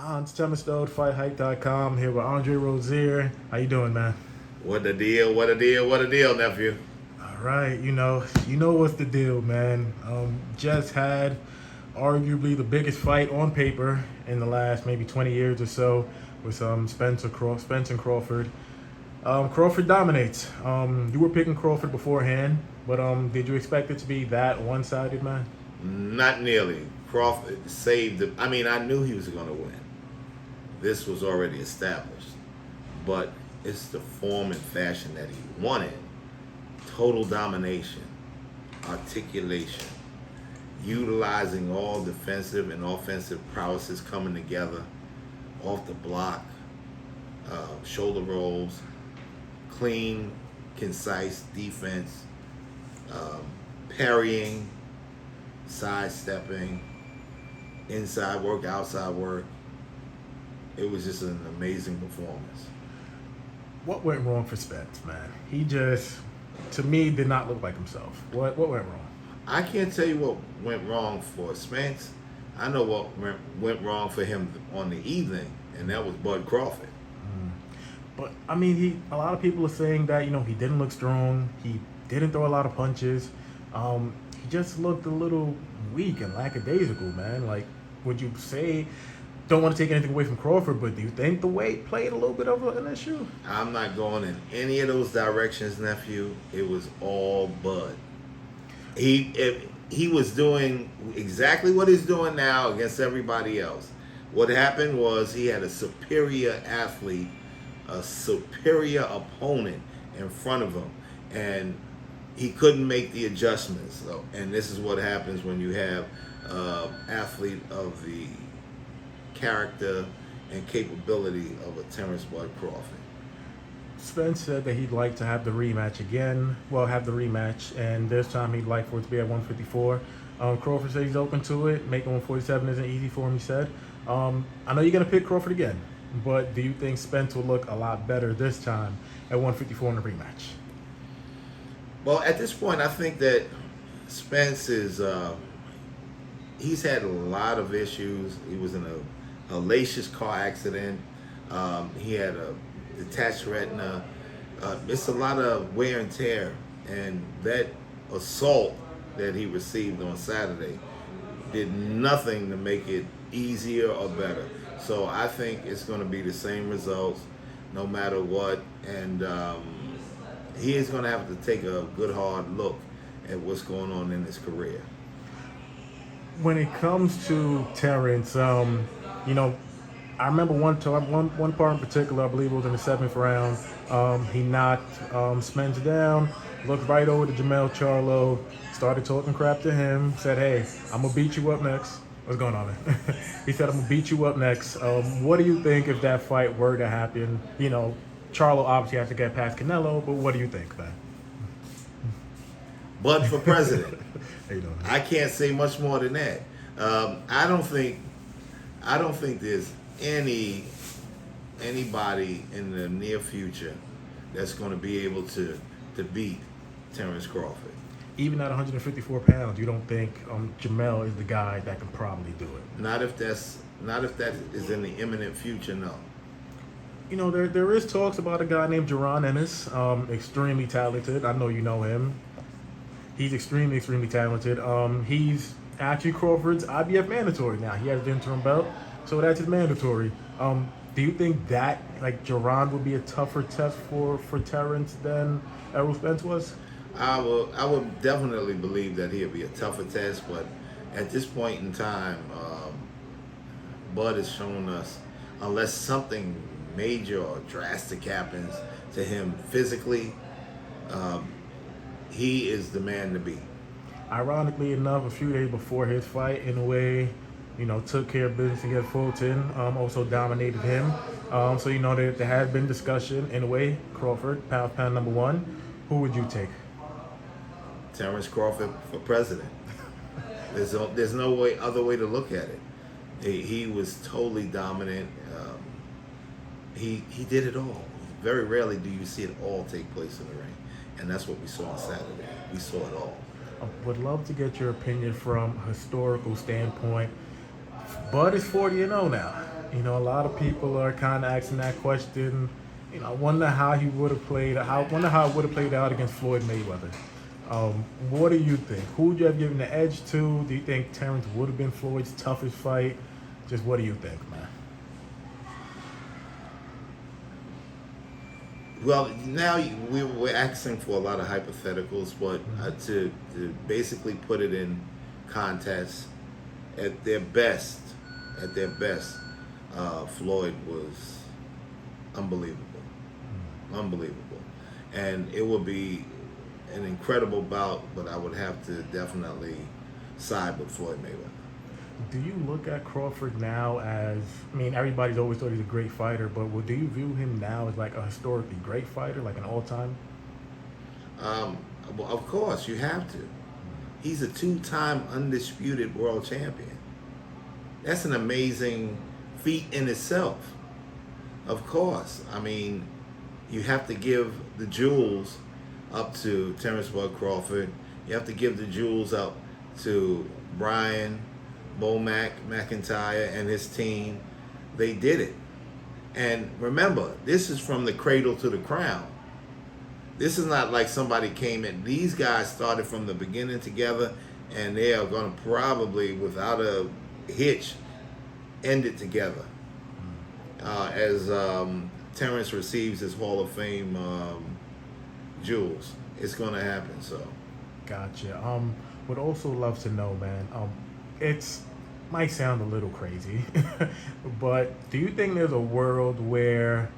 It's Themistode, FightHype.com, here with Andre Rozier. How you doing, man? What the deal? What a deal? What a deal, nephew? All right, you know what's the deal, man. Just had arguably the biggest fight on paper in the last maybe 20 years or so with Spence and Crawford. Crawford dominates. You were picking Crawford beforehand, but did you expect it to be that one-sided, man? Not nearly. Crawford saved it. I mean, I knew he was going to win. This was already established. But it's the form and fashion that he won in. Total domination, articulation, utilizing all defensive and offensive prowesses coming together, off the block, shoulder rolls, clean, concise defense, parrying, sidestepping, inside work, outside work. It was just an amazing performance. What went wrong for Spence, man? He just, to me, did not look like himself. What went wrong? I can't tell you what went wrong for Spence. I know what went wrong for him on the evening, and that was Bud Crawford. But I mean, a lot of people are saying that he didn't look strong. He didn't throw a lot of punches. He just looked a little weak and lackadaisical, man. Like, would you say? Don't want to take anything away from Crawford, but do you think the weight played a little bit of an issue? I'm not going in any of those directions, nephew. It was all Bud. He was doing exactly what he's doing now against everybody else. What happened was he had a superior athlete, a superior opponent in front of him, and he couldn't make the adjustments. So, and this is what happens when you have an athlete of the character and capability of a Terence Bud Crawford. Spence said that he'd like to have the rematch again. Well, have the rematch, and this time he'd like for it to be at 154. Crawford said he's open to it. Making 147 isn't easy for him, he said. I know you're going to pick Crawford again, but do you think Spence will look a lot better this time at 154 in the rematch? Well, at this point, I think that Spence is, he's had a lot of issues. He was in a hellacious car accident. He had a detached retina. It's a lot of wear and tear, and that assault that he received on Saturday did nothing to make it easier or better. So I think it's going to be the same results no matter what, and he is going to have to take a good hard look at what's going on in his career. When it comes to Terrence, I remember one part in particular, I believe it was in the 7th round. He knocked Spence down, looked right over to Charlo, started talking crap to him, said, "Hey, I'm going to beat you up next." What's going on, man? He said, "I'm going to beat you up next." What do you think if that fight were to happen? Charlo obviously has to get past Canelo, but what do you think, man? Bud for president. How you doing? I can't say much more than that. I don't think there's anybody in the near future that's going to be able to beat Terence Crawford. Even at 154 pounds, you don't think Jamel is the guy that can probably do it? Not if that is in the imminent future, no. There is talks about a guy named Ennis, extremely talented. I know you know him. He's extremely, extremely talented. He's actually Crawford's IBF mandatory now. He has the interim belt, so that's his mandatory. Do you think that, Duran would be a tougher test for Terrence than Errol Spence was? I would definitely believe that he'll be a tougher test, but at this point in time, Bud has shown us, unless something major or drastic happens to him physically, he is the man to beat. Ironically enough, a few days before his fight, in a way, took care of business against Fulton, also dominated him. So there has been discussion, in a way. Crawford, pound number one. Who would you take? Terence Crawford for president. There's no other way to look at it. He was totally dominant. He did it all. Very rarely do you see it all take place in the ring, and that's what we saw on Saturday. We saw it all. I would love to get your opinion from a historical standpoint. Bud is 40-0 now. You know, a lot of people are kind of asking that question. You know, I wonder how he would have played. Wonder how it would have played out against Floyd Mayweather. What do you think? Who would you have given the edge to? Do you think Terrence would have been Floyd's toughest fight? Just what do you think, man? Well, now we're asking for a lot of hypotheticals, but to basically put it in context, at their best, Floyd was unbelievable, unbelievable, and it would be an incredible bout. But I would have to definitely side with Floyd Mayweather. Do you look at Crawford now as, I mean, everybody's always thought he's a great fighter, but do you view him now as like a historically great fighter, like an all-time? Um, well, of course, you have to. He's a two-time undisputed world champion. That's an amazing feat in itself. Of course. I mean, you have to give the jewels up to Terence Bud Crawford. You have to give the jewels up to Brian McIntyre and his team. They did it. And remember, this is from the cradle to the crown. This is not like somebody came in. These guys started from the beginning together, and they are going to probably, without a hitch, end it together. As Terrence receives his Hall of Fame jewels. It's going to happen, so. Gotcha. Would also love to know, man. It's might sound a little crazy, but do you think there's a world where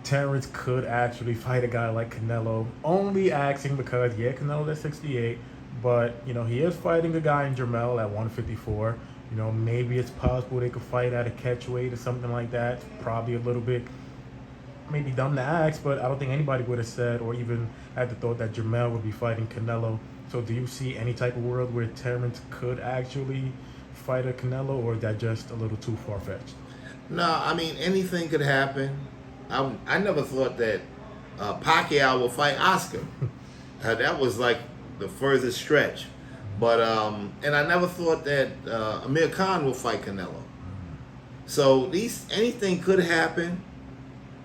Terrence could actually fight a guy like Canelo? Only asking because, yeah, Canelo's at 68, but, you know, he is fighting a guy in Jermel at 154. You know, maybe it's possible they could fight at a catch weight or something like that. Probably a little bit maybe dumb to ask, but I don't think anybody would have said or even had the thought that Jermel would be fighting Canelo. So do you see any type of world where Terrence could actually fight a Canelo, or is that just a little too far-fetched? No, I mean, anything could happen. I never thought that Pacquiao will fight Oscar. That was like the furthest stretch. But and I never thought that Amir Khan will fight Canelo. So anything could happen.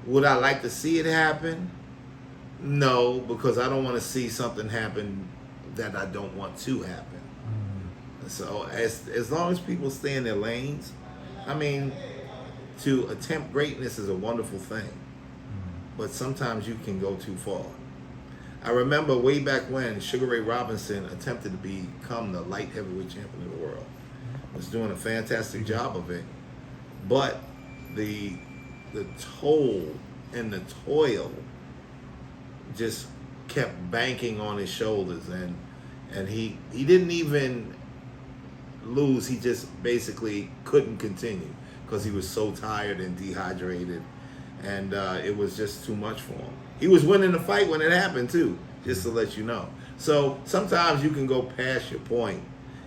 Would I like to see it happen? No, because I don't want to see something happen that I don't want to happen. So as long as people stay in their lanes, I mean, to attempt greatness is a wonderful thing, but sometimes you can go too far. I remember way back when Sugar Ray Robinson attempted to become the light heavyweight champion of the world. Was doing a fantastic job of it, but the toll and the toil just kept banking on his shoulders, and he didn't even lose. He just basically couldn't continue because he was so tired and dehydrated, and it was just too much for him. He was winning the fight when it happened too, just to let you know. So sometimes you can go past your point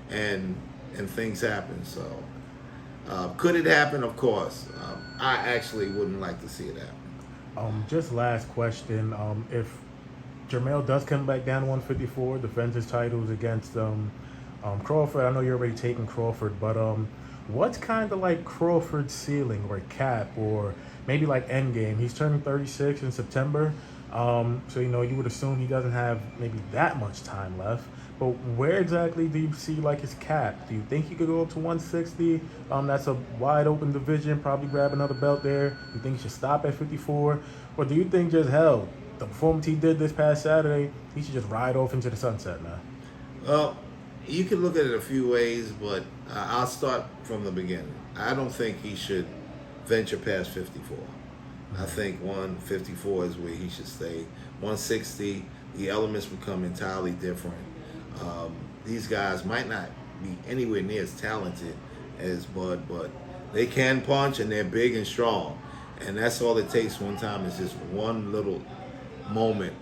and things happen. So could it happen? Of course. I actually wouldn't like to see it happen. Just last question. If Jermel does come back down to 154, defends his titles against Crawford, I know you're already taking Crawford, but what's kind of like Crawford's ceiling or cap, or maybe like endgame? He's turning 36 in September, so you know you would assume he doesn't have maybe that much time left. But where exactly do you see like his cap? Do you think he could go up to 160? That's a wide open division. Probably grab another belt there. Do you think he should stop at 54, or do you think just hell, the performance he did this past Saturday, he should just ride off into the sunset, man? Well, you can look at it a few ways, but I'll start from the beginning. I don't think he should venture past 54. I think 154 is where he should stay. 160, the elements become entirely different. These guys might not be anywhere near as talented as Bud, but they can punch and they're big and strong. And that's all it takes one time, is just one little moment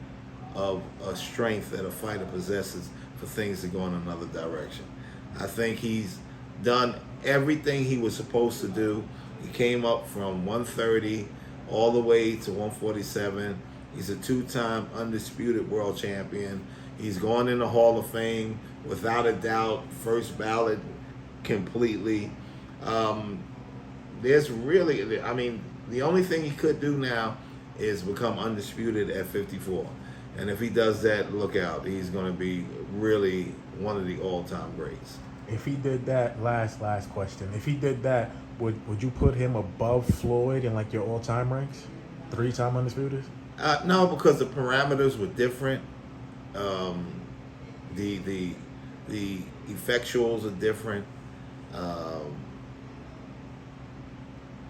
of strength that a fighter possesses for things to go in another direction. I think he's done everything he was supposed to do. He came up from 130 all the way to 147. He's a two-time undisputed world champion. He's going in the Hall of Fame without a doubt, first ballot completely. there's really, I mean, the only thing he could do now is become undisputed at 54. And if he does that, look out. He's going to be really one of the all-time greats. If he did that, last question. If he did that, would you put him above Floyd in like your all-time ranks? 3-time undisputed? No, because the parameters were different. The effectuals are different.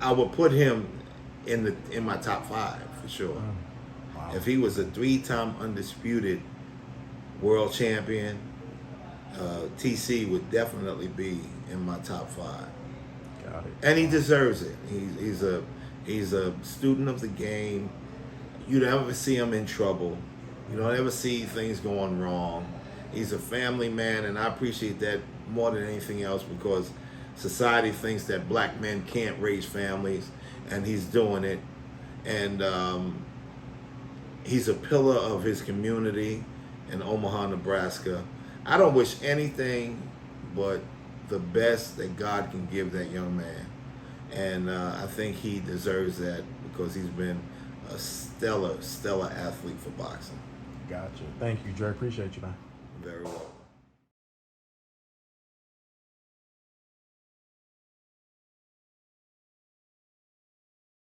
I would put him in my top 5 for sure. Wow. If he was a 3-time undisputed world champion, TC would definitely be in my top 5. Got it. And he deserves it. He's a student of the game. You don't ever see him in trouble. You don't ever see things going wrong. He's a family man, and I appreciate that more than anything else, because society thinks that black men can't raise families, and he's doing it. And he's a pillar of his community in Omaha, Nebraska. I don't wish anything but the best that God can give that young man. And I think he deserves that, because he's been a stellar athlete for boxing. Gotcha. Thank you, Dre. Appreciate you, man. Very well.